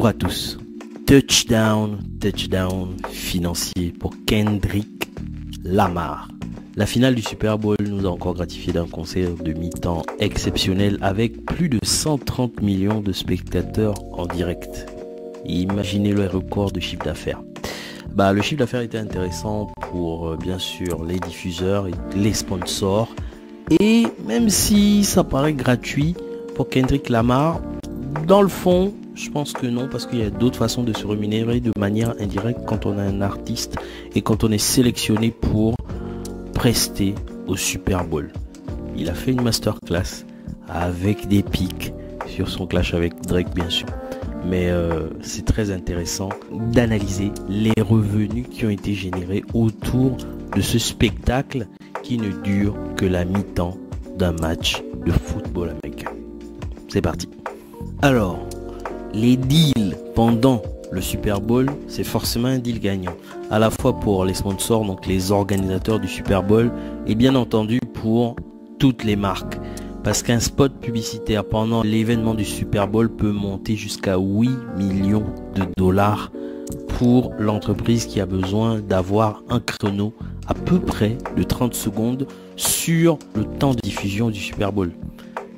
à tous. Touchdown financier pour Kendrick Lamar. La finale du Super Bowl nous a encore gratifié d'un concert de mi-temps exceptionnel avec plus de 130 millions de spectateurs en direct. Imaginez le record de chiffre d'affaires. Le chiffre d'affaires était intéressant pour bien sûr les diffuseurs et les sponsors. Et même si ça paraît gratuit pour Kendrick Lamar, dans le fond, je pense que non, parce qu'il y a d'autres façons de se rémunérer de manière indirecte quand on est un artiste et quand on est sélectionné pour prester au Super Bowl. Il a fait une masterclass avec des pics sur son clash avec Drake bien sûr. Mais c'est très intéressant d'analyser les revenus qui ont été générés autour de ce spectacle qui ne dure que la mi-temps d'un match de football américain. C'est parti. Alors, les deals pendant le Super Bowl, c'est forcément un deal gagnant. À la fois pour les sponsors, donc les organisateurs du Super Bowl, et bien entendu pour toutes les marques. Parce qu'un spot publicitaire pendant l'événement du Super Bowl peut monter jusqu'à 8 millions de dollars pour l'entreprise qui a besoin d'avoir un chrono à peu près de 30 secondes sur le temps de diffusion du Super Bowl.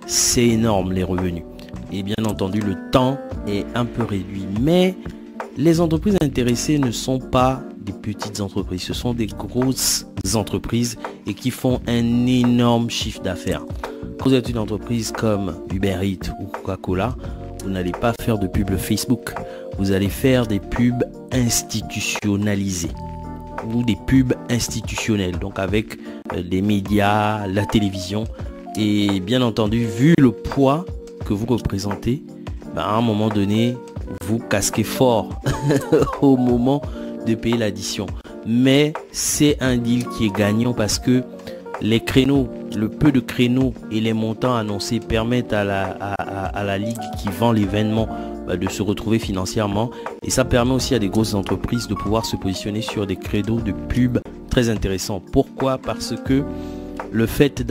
C'est énorme les revenus. Et bien entendu, le temps est un peu réduit. Mais les entreprises intéressées ne sont pas des petites entreprises. Ce sont des grosses entreprises et qui font un énorme chiffre d'affaires. Quand vous êtes une entreprise comme Uber Eats ou Coca-Cola, vous n'allez pas faire de pub Facebook. Vous allez faire des pubs institutionnalisées ou des pubs institutionnelles. Donc avec les médias, la télévision. Et bien entendu, vu le poids que vous représentez, à un moment donné, vous casquez fort au moment de payer l'addition. Mais c'est un deal qui est gagnant parce que les créneaux, le peu de créneaux et les montants annoncés permettent à la ligue qui vend l'événement de se retrouver financièrement. Et ça permet aussi à des grosses entreprises de pouvoir se positionner sur des créneaux de pub très intéressants. Pourquoi? Parce que le fait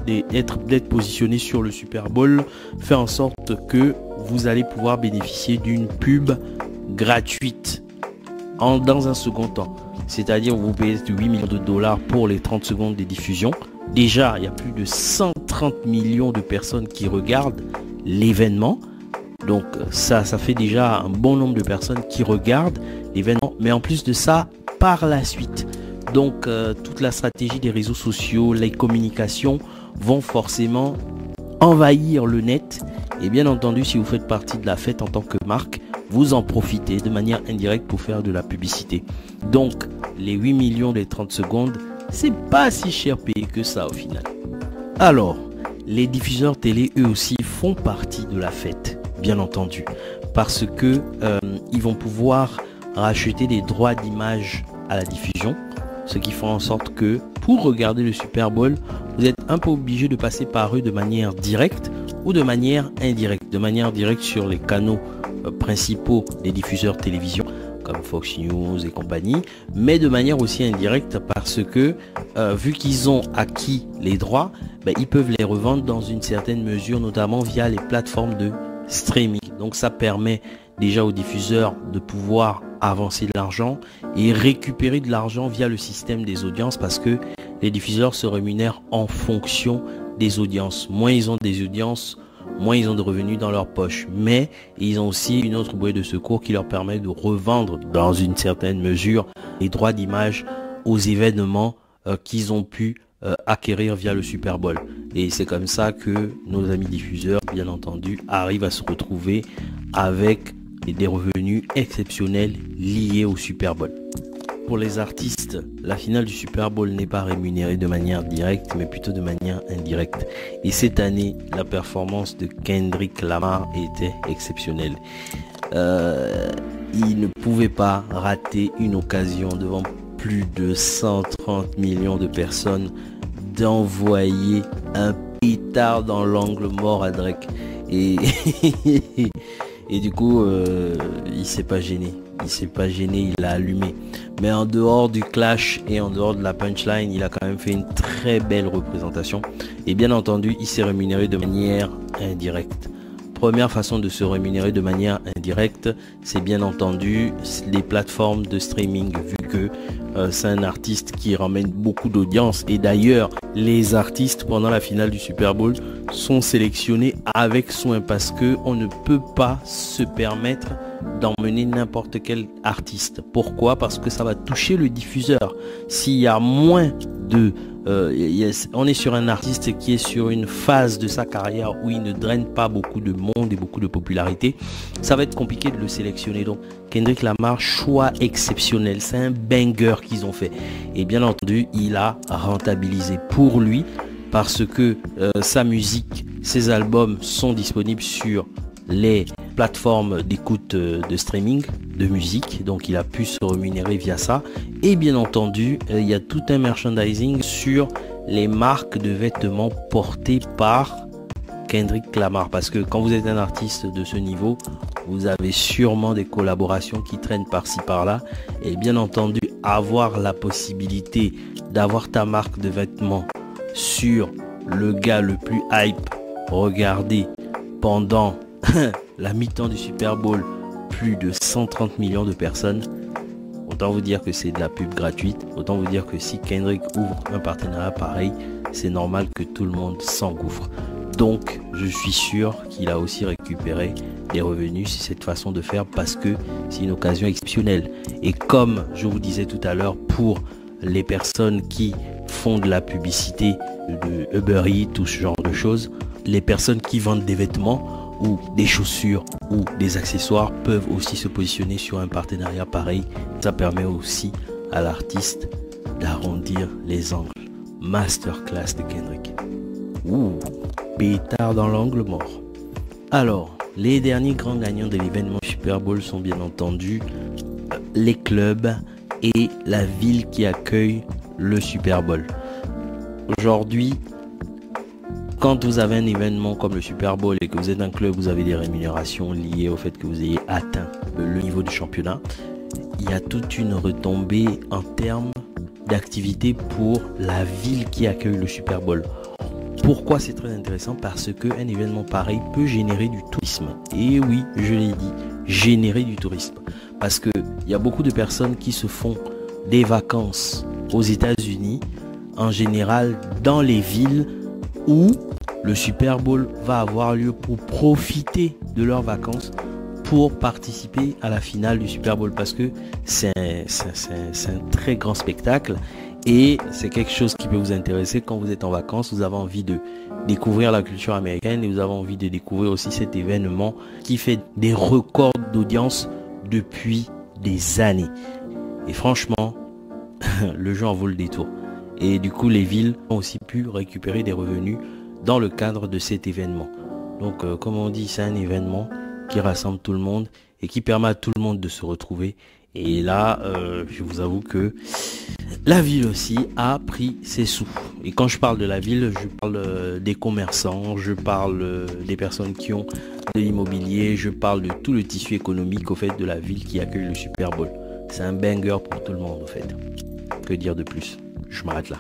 d'être positionné sur le Super Bowl fait en sorte que vous allez pouvoir bénéficier d'une pub gratuite dans un second temps. C'est-à-dire vous payez 8 millions de dollars pour les 30 secondes de diffusion. Déjà, il y a plus de 130 millions de personnes qui regardent l'événement. Donc ça fait déjà un bon nombre de personnes qui regardent l'événement. Mais en plus de ça, par la suite, donc toute la stratégie des réseaux sociaux, les communications vont forcément envahir le net. Et bien entendu, si vous faites partie de la fête en tant que marque, vous en profitez de manière indirecte pour faire de la publicité. Donc les 8 millions des 30 secondes, c'est pas si cher payé que ça au final. Alors, les diffuseurs télé eux aussi font partie de la fête, bien entendu, parce que ils vont pouvoir racheter des droits d'image à la diffusion. Ce qui fait en sorte que pour regarder le Super Bowl, vous êtes un peu obligé de passer par eux de manière directe ou de manière indirecte. De manière directe sur les canaux principaux des diffuseurs télévision comme Fox News et compagnie, mais de manière aussi indirecte parce que vu qu'ils ont acquis les droits, ils peuvent les revendre dans une certaine mesure, notamment via les plateformes de streaming. Donc ça permet déjà aux diffuseurs de pouvoir avancer de l'argent et récupérer de l'argent via le système des audiences parce que les diffuseurs se rémunèrent en fonction des audiences. Moins ils ont des audiences, moins ils ont de revenus dans leur poche. Mais ils ont aussi une autre bouée de secours qui leur permet de revendre dans une certaine mesure les droits d'image aux événements qu'ils ont pu acquérir via le Super Bowl. Et c'est comme ça que nos amis diffuseurs, bien entendu, arrivent à se retrouver avec des revenus exceptionnels liés au Super Bowl. Pour les artistes, la finale du Super Bowl n'est pas rémunérée de manière directe, mais plutôt de manière indirecte. Et cette année, la performance de Kendrick Lamar était exceptionnelle. Il ne pouvait pas rater une occasion devant plus de 130 millions de personnes d'envoyer un pétard dans l'angle mort à Drake. Et du coup, il s'est pas gêné. Il a allumé. Mais en dehors du clash et en dehors de la punchline, il a quand même fait une très belle représentation. Et bien entendu, il s'est rémunéré de manière indirecte. Première façon de se rémunérer de manière indirecte, c'est bien entendu les plateformes de streaming, vu que c'est un artiste qui ramène beaucoup d'audience. Et d'ailleurs, les artistes pendant la finale du Super Bowl sont sélectionnés avec soin parce que on ne peut pas se permettre d'emmener n'importe quel artiste. Pourquoi? Parce que ça va toucher le diffuseur. S'il y a moins de... on est sur un artiste qui est sur une phase de sa carrière où il ne draine pas beaucoup de monde et beaucoup de popularité, ça va être compliqué de le sélectionner. Donc Kendrick Lamar, choix exceptionnel, c'est un banger qu'ils ont fait. Et bien entendu, il a rentabilisé pour lui parce que sa musique, ses albums sont disponibles sur les plateformes d'écoute de streaming de musique, donc il a pu se rémunérer via ça. Et bien entendu, il y a tout un merchandising sur les marques de vêtements portées par Kendrick Lamar, parce que quand vous êtes un artiste de ce niveau, vous avez sûrement des collaborations qui traînent par-ci par-là, et bien entendu avoir la possibilité d'avoir ta marque de vêtements sur le gars le plus hype regardé pendant la mi-temps du Super Bowl, plus de 130 millions de personnes. Autant vous dire que c'est de la pub gratuite. Autant vous dire que si Kendrick ouvre un partenariat pareil, c'est normal que tout le monde s'engouffre. Donc, je suis sûr qu'il a aussi récupéré des revenus sur cette façon de faire parce que c'est une occasion exceptionnelle. Et comme je vous disais tout à l'heure, pour les personnes qui font de la publicité de Uber Eats ou ce genre de choses, les personnes qui vendent des vêtements ou des chaussures ou des accessoires peuvent aussi se positionner sur un partenariat pareil. Ça permet aussi à l'artiste d'arrondir les angles. Masterclass de Kendrick. Ouh, pétard dans l'angle mort. Alors, les derniers grands gagnants de l'événement Super Bowl sont bien entendu les clubs et la ville qui accueille le Super Bowl. Aujourd'hui, quand vous avez un événement comme le Super Bowl et que vous êtes un club, vous avez des rémunérations liées au fait que vous ayez atteint le niveau du championnat. Il y a toute une retombée en termes d'activité pour la ville qui accueille le Super Bowl. Pourquoi c'est très intéressant? Parce qu'un événement pareil peut générer du tourisme. Et oui, je l'ai dit, générer du tourisme. Parce qu'il y a beaucoup de personnes qui se font des vacances aux États-Unis, en général dans les villes où le Super Bowl va avoir lieu pour profiter de leurs vacances pour participer à la finale du Super Bowl parce que c'est un très grand spectacle et c'est quelque chose qui peut vous intéresser quand vous êtes en vacances. Vous avez envie de découvrir la culture américaine et vous avez envie de découvrir aussi cet événement qui fait des records d'audience depuis des années. Et franchement, le jeu en vaut le détour. Et du coup, les villes ont aussi pu récupérer des revenus dans le cadre de cet événement. Donc, comme on dit, c'est un événement qui rassemble tout le monde et qui permet à tout le monde de se retrouver. Et là, je vous avoue que la ville aussi a pris ses sous. Et quand je parle de la ville, je parle des commerçants, je parle des personnes qui ont de l'immobilier, je parle de tout le tissu économique au fait de la ville qui accueille le Super Bowl. C'est un banger pour tout le monde au fait. Que dire de plus? Je m'arrête là.